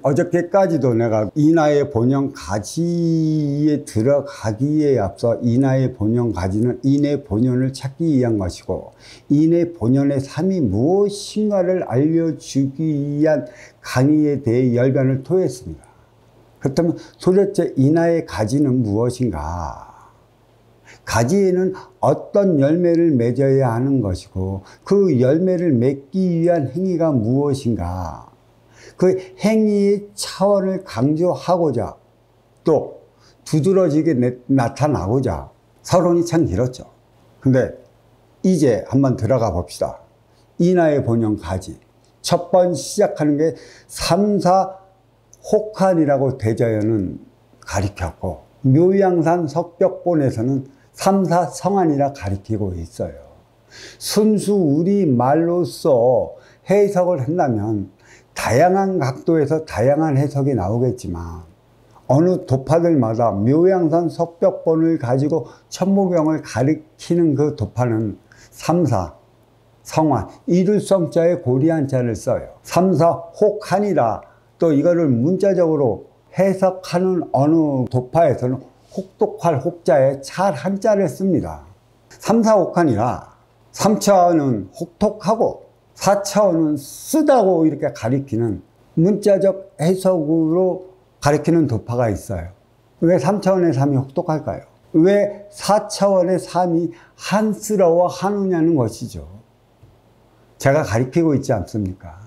어저께까지도 내가 인하의 본영 가지에 들어가기에 앞서 인하의 본영 가지는 인의 본연을 찾기 위한 것이고 인의 본연의 삶이 무엇인가를 알려주기 위한 강의에 대해 열변을 토했습니다. 그렇다면 도대체 인하의 가지는 무엇인가? 가지에는 어떤 열매를 맺어야 하는 것이고 그 열매를 맺기 위한 행위가 무엇인가? 그 행위의 차원을 강조하고자 또 두드러지게 나타나고자 서론이 참 길었죠. 근데 이제 한번 들어가 봅시다. 인하의 본영 가지. 첫 번 시작하는 게 삼사혹한이라고 대자연은 가리켰고 묘양산 석벽본에서는 삼사성한이라 가리키고 있어요. 순수 우리말로서 해석을 한다면 다양한 각도에서 다양한 해석이 나오겠지만 어느 도파들마다 묘양산 석벽본을 가지고 천무경을 가리키는 그 도파는 삼사, 성환, 이룰성자에 고리한자를 써요. 삼사혹한이라 또 이거를 문자적으로 해석하는 어느 도파에서는 혹독할 혹자에 찰 한자를 씁니다. 삼사혹한이라 3차원은 혹독하고 4차원은 쓰다고 이렇게 가리키는 문자적 해석으로 가리키는 도파가 있어요. 왜 3차원의 삶이 혹독할까요? 왜 4차원의 삶이 한스러워 하느냐는 것이죠. 제가 가리키고 있지 않습니까?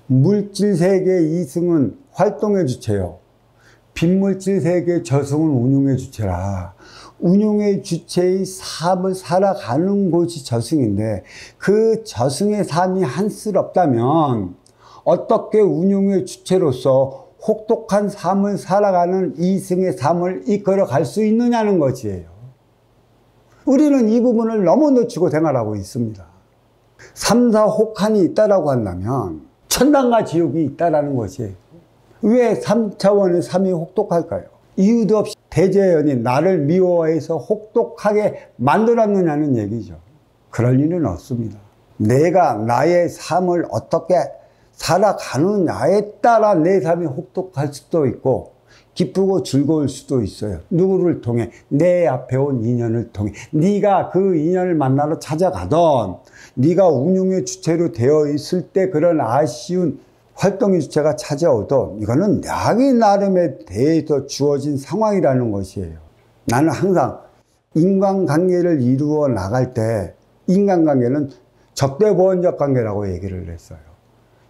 물질세계 이승은 활동의 주체요. 빈물질세계 저승은 운용의 주체라. 운용의 주체의 삶을 살아가는 곳이 저승인데 그 저승의 삶이 한스럽다면 어떻게 운용의 주체로서 혹독한 삶을 살아가는 이승의 삶을 이끌어 갈 수 있느냐는 것이에요. 우리는 이 부분을 너무 놓치고 생활하고 있습니다. 삼사혹한이 있다라고 한다면 천당과 지옥이 있다라는 것이에요. 왜 3차원의 삶이 혹독할까요? 이유도 없이 대자연이 나를 미워해서 혹독하게 만들었느냐는 얘기죠. 그럴 일은 없습니다. 내가 나의 삶을 어떻게 살아가느냐에 따라 내 삶이 혹독할 수도 있고 기쁘고 즐거울 수도 있어요. 누구를 통해? 내 앞에 온 인연을 통해. 네가 그 인연을 만나러 찾아가던 네가 운용의 주체로 되어 있을 때 그런 아쉬운 활동의 주체가 찾아오던 이거는 자기 나름에 대해서 주어진 상황이라는 것이에요. 나는 항상 인간관계를 이루어 나갈 때 인간관계는 적대보완적 관계라고 얘기를 했어요.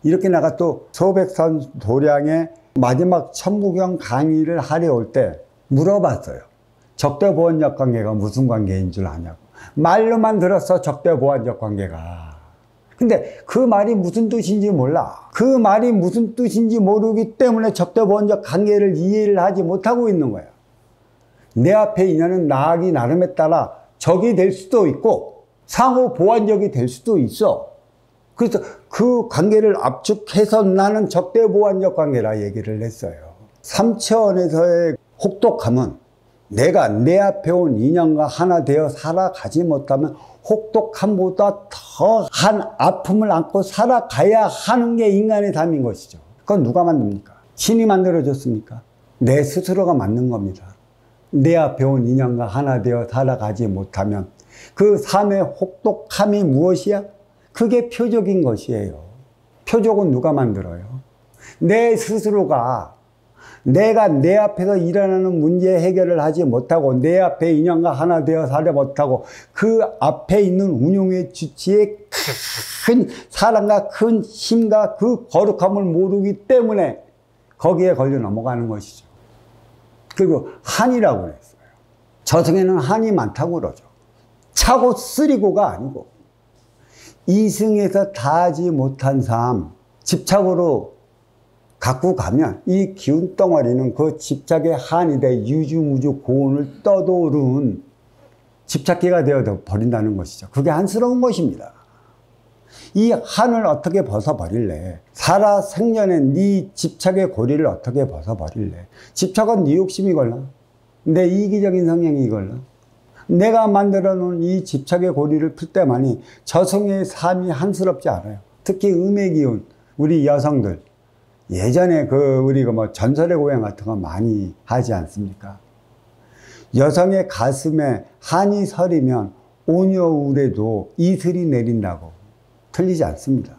이렇게 내가 또 소백산 도량의 마지막 천무경 강의를 하려 올 때 물어봤어요. 적대보완적 관계가 무슨 관계인 줄 아냐고. 말로만 들었어, 적대보완적 관계가. 근데 그 말이 무슨 뜻인지 몰라. 그 말이 무슨 뜻인지 모르기 때문에 적대보완적 관계를 이해를 하지 못하고 있는 거야. 내 앞에 인연은 나아가기 나름에 따라 적이 될 수도 있고 상호 보완적이 될 수도 있어. 그래서 그 관계를 압축해서 나는 적대보완적 관계라 얘기를 했어요. 3차원에서의 혹독함은 내가 내 앞에 온 인연과 하나 되어 살아가지 못하면 혹독함보다 더한 아픔을 안고 살아가야 하는 게 인간의 삶인 것이죠. 그건 누가 만듭니까? 신이 만들어줬습니까? 내 스스로가 만든 겁니다. 내 앞에 온 인연과 하나 되어 살아가지 못하면 그 삶의 혹독함이 무엇이야? 그게 표적인 것이에요. 표적은 누가 만들어요? 내 스스로가 내가 내 앞에서 일어나는 문제 해결을 하지 못하고 내 앞에 인연과 하나 되어 살아 못하고 그 앞에 있는 운용의 주체의 큰 사랑과 큰 힘과 그 거룩함을 모르기 때문에 거기에 걸려 넘어가는 것이죠. 그리고 한이라고 그랬어요. 저승에는 한이 많다고 그러죠. 차고 쓰리고가 아니고 이승에서 다하지 못한 삶, 집착으로 갖고 가면 이 기운 덩어리는 그 집착의 한이 돼 유주무주 고온을 떠도는 집착기가 되어 버린다는 것이죠. 그게 한스러운 것입니다. 이 한을 어떻게 벗어버릴래? 살아 생전에 네 집착의 고리를 어떻게 벗어버릴래? 집착은 네 욕심이 걸라. 내 이기적인 성향이 걸라. 내가 만들어 놓은 이 집착의 고리를 풀 때만이 저승의 삶이 한스럽지 않아요. 특히 음의 기운, 우리 여성들. 예전에 우리가 뭐 전설의 고향 같은 거 많이 하지 않습니까? 여성의 가슴에 한이 서리면 오녀울에도 이슬이 내린다고. 틀리지 않습니다.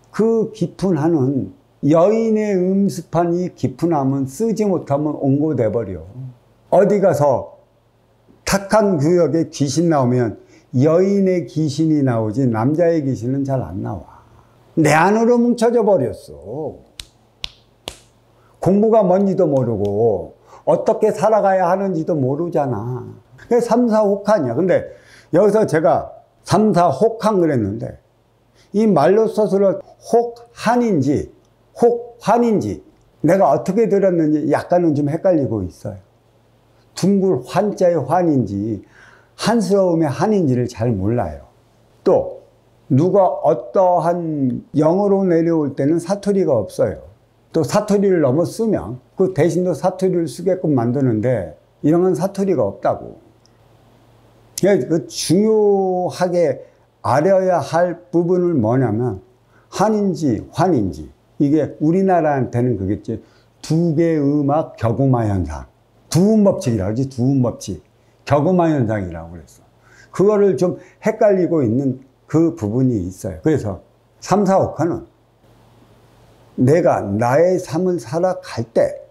그 깊은 한은 여인의 음습한 이 깊은 함은 쓰지 못하면 옹고돼 버려. 어디 가서 탁한 구역에 귀신 나오면 여인의 귀신이 나오지 남자의 귀신은 잘 안 나와. 내 안으로 뭉쳐져 버렸어. 공부가 뭔지도 모르고 어떻게 살아가야 하는지도 모르잖아. 그게 삼사혹한이야. 근데 여기서 제가 삼사혹한 그랬는데 이 말로 써서는 혹한인지 혹환인지 내가 어떻게 들었는지 약간은 좀 헷갈리고 있어요. 둥글 환자의 환인지 한스러움의 한인지를 잘 몰라요. 또 누가 어떠한 영어로 내려올 때는 사투리가 없어요. 또 사투리를 너무 쓰면 그 대신도 사투리를 쓰게끔 만드는데 이런 건 사투리가 없다고. 그 중요하게 알아야 할 부분을 뭐냐면 한인지 환인지 이게 우리나라한테는 그겠지 두 개의 음악 격음화 현상 두음법칙이라고 하지. 두음법칙 격음화 현상이라고 그랬어. 그거를 좀 헷갈리고 있는 그 부분이 있어요. 그래서 삼사옥화는 내가 나의 삶을 살아갈 때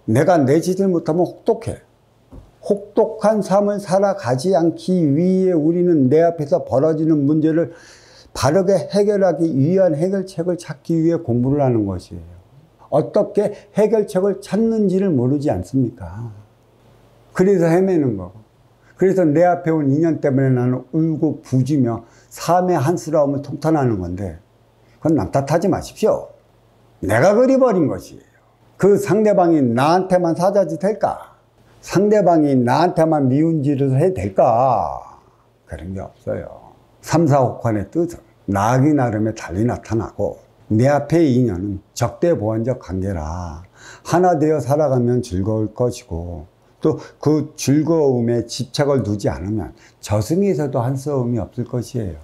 내가 내 짓을 못하면 혹독해. 혹독한 삶을 살아가지 않기 위해 우리는 내 앞에서 벌어지는 문제를 바르게 해결하기 위한 해결책을 찾기 위해 공부를 하는 것이에요. 어떻게 해결책을 찾는지를 모르지 않습니까? 그래서 헤매는 거고. 그래서 내 앞에 온 인연 때문에 나는 울고 부지며 삶의 한스러움을 통탄하는 건데 그건 남 탓하지 마십시오. 내가 그리버린 것이에요. 그 상대방이 나한테만 사자짓 할까? 상대방이 나한테만 미운 짓을 해도 될까? 그런 게 없어요. 삼사혹한의 뜻은 나기 나름의 달리 나타나고 내 앞의 인연은 적대보완적 관계라 하나 되어 살아가면 즐거울 것이고 또 그 즐거움에 집착을 두지 않으면 저승에서도 한스러움이 없을 것이에요.